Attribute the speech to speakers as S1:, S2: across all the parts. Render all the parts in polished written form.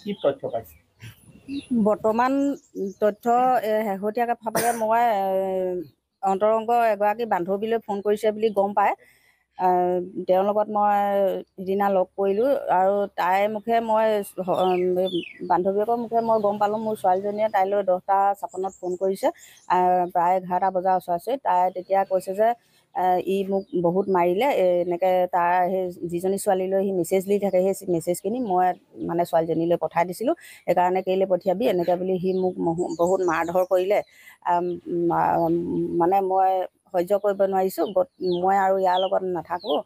S1: কি তথ্য পাইছে?
S2: বৰ্তমান তথ্য শেহতীয়াকৈ ভাৱে মই অন্তৰংগ এগৰাকী বান্ধৱীলৈ ফোন কৰিছে বুলি গম পায়। তেওঁৰ লগত মই সিদিনা লগ কৰিলোঁ আৰু তাইৰ মুখে মই বান্ধৱীয়েকৰ মুখে মই গম পালোঁ মোৰ ছোৱালীজনীয়ে তাইলৈ 10:56 ফোন কৰিছে, প্ৰায় 11টা বজাৰ ওচৰা-ওচৰি। তাই তেতিয়া কৈছে যে ই মোক বহুত মাৰিলে, এনেকৈ তাৰ সেই যিজনী ছোৱালীলৈ সি মেছেজ দি থাকে সেই মেছেজখিনি মই মানে ছোৱালীজনীলৈ পঠাই দিছিলোঁ। সেইকাৰণে কেলৈ পঠিয়াবি এনেকৈ বুলি সি মোক বহুত মাৰধৰ কৰিলে। মানে মই সহ্য কৰিব নোৱাৰিছোঁ, মই আৰু ইয়াৰ লগত নাথাকোঁ,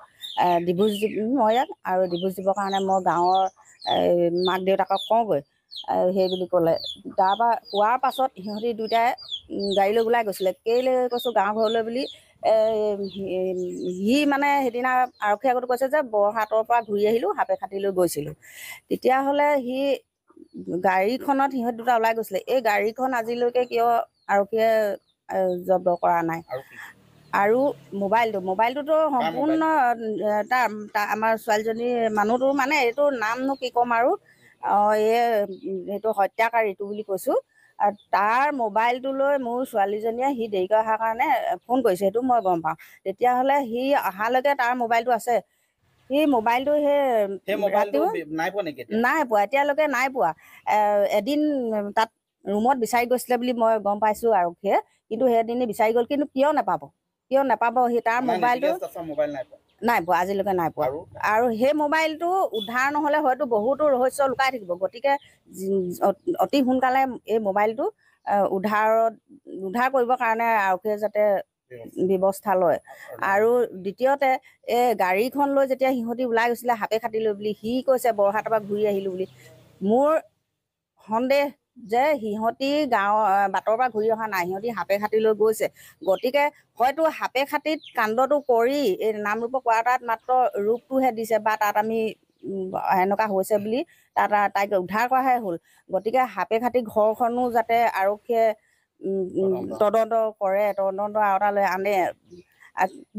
S2: ডিভোৰ্চ দিম মই ইয়াক, আৰু ডিভোৰ্চ দিবৰ কাৰণে মই গাঁৱৰ মাক দেউতাকক কওঁগৈ সেই বুলি ক'লে। তাৰপৰা কোৱাৰ পাছত সিহঁতি দুয়োটাই গাড়ী লৈ ওলাই গৈছিলে। কেলৈ কৈছোঁ গাঁও ঘৰলৈ বুলি, সি মানে সেইদিনা আৰক্ষী আগত কৈছে যে বৰহাটৰ পৰা ঘূৰি আহিলোঁ, সাপে খাটি লৈ গৈছিলোঁ। তেতিয়াহ'লে সি গাড়ীখনত সিহঁত দুটা ওলাই গৈছিলে। এই গাড়ীখন আজিলৈকে কিয় আৰক্ষীয়ে জব্দ কৰা নাই? আৰু মোবাইলটোতো সম্পূৰ্ণ তাৰ আমাৰ ছোৱালীজনীৰ মানুহটো মানে এইটো নামনো কি ক'ম আৰু এইটো হত্যাকাৰীটো বুলি কৈছোঁ। আৰু তাৰ মোবাইলটো লৈ মোৰ ছোৱালীজনীয়ে সি দেৰিকৈ অহাৰ কাৰণে ফোন কৰিছে, সেইটো মই গম পাওঁ। তেতিয়াহ'লে সি অহালৈকে তাৰ মোবাইলটো আছে। সি মোবাইলটো সেই ৰাতিও নাই পোৱা, এতিয়ালৈকে নাই পোৱা। এদিন তাত ৰুমত বিচাৰি গৈছিলে বুলি মই গম পাইছোঁ আৰক্ষীয়ে, কিন্তু সেইদিনে বিচাৰি গ'ল। কিন্তু কিয় নাপাব সি তাৰ মোবাইলটো নাই পোৱা, আজিলৈকে নাই পোৱা। আৰু সেই মোবাইলটো উদ্ধাৰ নহ'লে হয়তো বহুতো ৰহস্য লুকাই থাকিব। গতিকে অতি সোনকালে এই মোবাইলটো উদ্ধাৰ কৰিবৰ কাৰণে আৰক্ষীয়ে যাতে ব্যৱস্থা লয়। আৰু দ্বিতীয়তে গাড়ীখন লৈ যেতিয়া সিহঁতি ওলাই গৈছিলে সাপে খাটি লৈ বুলি সি কৈছে বৰহাটৰ পৰা ঘূৰি আহিলোঁ বুলি, মোৰ সন্দেহ যে সিহঁতি বাটৰ পৰা ঘূৰি অহা নাই, সিহঁতি সাপে খাটি লৈ গৈছে। গতিকে হয়তো সাপে খাটিত কাণ্ডটো কৰি এই নামৰূপৰ কোৱাৰ্টাৰত মাত্ৰ ৰূপটোহে দিছে, বা তাত আমি এনেকুৱা হৈছে বুলি তাইক উদ্ধাৰ কৰাহে হ'ল। গতিকে সাপে খাটি ঘৰখনো যাতে আৰক্ষীয়ে তদন্ত কৰে, তদন্তৰ আওতালৈ আনে।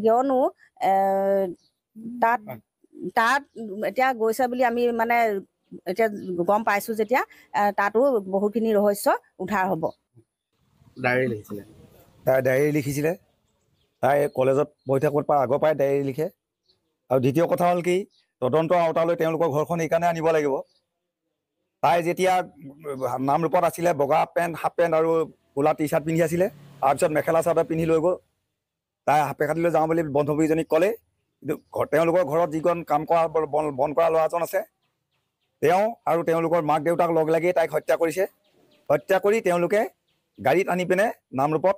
S2: কিয়নো তাত এতিয়া গৈছে বুলি আমি মানে এতিয়া গম পাইছোঁ যেতিয়া, তাতো বহুখিনি ৰহস্য উদ্ধাৰ হ'ব।
S3: তাই ডায়েৰী লিখিছিলে। তাই কলেজত পঢ়ি থাকোঁতে পৰা আগৰ পৰাই ডায়েৰী লিখে। আৰু দ্বিতীয় কথা হ'ল কি, তদন্তৰ আওতালৈ তেওঁলোকৰ ঘৰখন এইকাৰণে আনিব লাগিব। তাই যেতিয়া নামৰূপত আছিলে বগা পেণ্ট, হাফ পেণ্ট আৰু ক'লা টি চাৰ্ট পিন্ধি আছিলে, তাৰপিছত মেখেলা চাদৰ পিন্ধি লৈ গ'ল। তাই সাপে খাটিলৈ যাওঁ বুলি বান্ধৱীজনীক ক'লে, কিন্তু তেওঁলোকৰ ঘৰত যিজন কাম কৰা বন কৰা ল'ৰাজন আছে, তেওঁ আৰু তেওঁলোকৰ মাক দেউতাক লগ লাগি তাইক হত্যা কৰিছে। হত্যা কৰি তেওঁলোকে গাড়ীত আনি পিনে নামৰূপত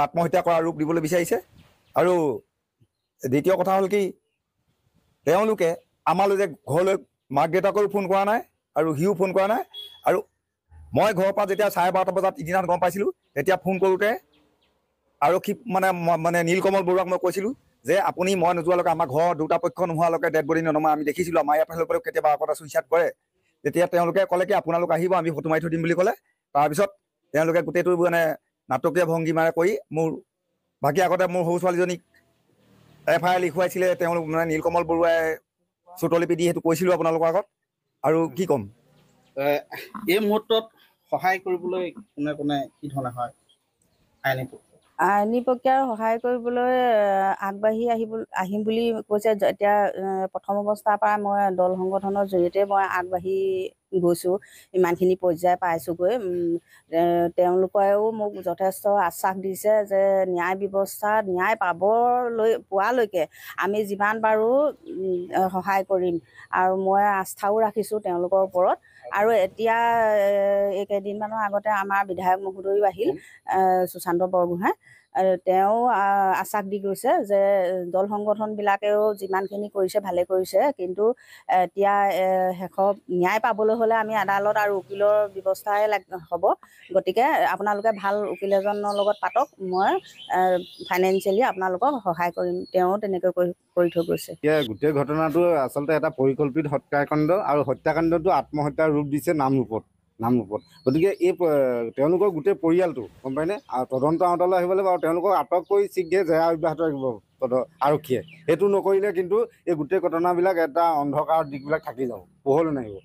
S3: আত্মহত্যা কৰাৰ ৰূপ দিবলৈ বিচাৰিছে। আৰু দ্বিতীয় কথা হ'ল কি, তেওঁলোকে আমালৈ যে ঘৰলৈ মাক দেউতাকৰো ফোন কৰা নাই আৰু সিও ফোন কৰা নাই। আৰু মই ঘৰৰ পৰা যেতিয়া 12:30 বজাত ইদিনা গম পাইছিলোঁ, তেতিয়া ফোন কৰোঁতে আৰক্ষী মানে নীলকমল বৰুৱাক মই কৈছিলোঁ যে আপুনি মই নোযোৱালৈকে, আমাৰ ঘৰৰ দুটা পক্ষ নোহোৱালৈকে ডেড বডি ননমাই। আমি দেখিছিলোঁ আমাৰ ইয়াৰ ফালৰ পৰাও কেতিয়াবা আগতে চুইচাইড কৰে। তেতিয়া তেওঁলোকে ক'লে কি আপোনালোক আহিব, আমি ফটো মাৰি থৈ দিম বুলি ক'লে। তাৰপিছত তেওঁলোকে গোটেইটো মানে নাটকীয় ভংগীমাৰে কৰি বাকী আগতে মোৰ সৰু ছোৱালীজনীক FIR লিখুৱাইছিলে তেওঁলোক মানে নীলকমল বৰুৱাই চুটলিপি দি, সেইটো কৈছিলোঁ আপোনালোকৰ আগত। আৰু কি ক'ম,
S1: এই মুহূৰ্তত সহায় কৰিবলৈ কোনে কোনে কি ধৰণে হয়
S2: আইনী প্ৰক্ৰিয়াৰ সহায় কৰিবলৈ আগবাঢ়ি আহিম বুলি কৈছে। এতিয়া প্ৰথম অৱস্থাৰ পৰা মই দল সংগঠনৰ জৰিয়তে মই আগবাঢ়ি গৈছোঁ, ইমানখিনি পৰ্যায় পাইছোঁগৈ। তেওঁলোকেও মোক যথেষ্ট আশ্বাস দিছে যে ন্যায় পোৱালৈকে আমি যিমান পাৰোঁ সহায় কৰিম। আৰু মই আস্থাও ৰাখিছোঁ তেওঁলোকৰ ওপৰত। আৰু এতিয়া এইকেইদিনমানৰ আগতে আমাৰ বিধায়ক মহোদয়ো আহিল, সুশান্ত বৰগোহাঁই। তেওঁ আশ্বাস দি গৈছে যে দল সংগঠনবিলাকেও যিমানখিনি কৰিছে ভালে কৰিছে, কিন্তু এতিয়া শেষত ন্যায় পাবলৈ হ'লে আমি আদালত আৰু উকিলৰ ব্যৱস্থাই হ'ব। গতিকে আপোনালোকে ভাল উকিল এজনৰ লগত পাতক, মই ফাইনেন্সিয়েলি আপোনালোকক সহায় কৰিম, তেওঁ তেনেকৈ কৰি থৈ গৈছে।
S4: গোটেই ঘটনাটো আচলতে এটা পৰিকল্পিত হত্যাকাণ্ড, আৰু হত্যাকাণ্ডটো আত্মহত্যাৰ ৰূপ দিছে নামৰূপত। নামৰূপত। গতিকে তেওঁলোকৰ গোটেই পৰিয়ালটো গম পায়নে, আৰু তদন্ত আওতালৈ আহিব লাগিব আৰু তেওঁলোকক আটক কৰি শীঘ্ৰে জেৰা অব্যাহত ৰাখিব আৰক্ষীয়ে। সেইটো নকৰিলে কিন্তু এই গোটেই ঘটনাবিলাক এটা অন্ধকাৰৰ দিশবিলাক থাকি যাব, পোহৰলৈ নাহিব।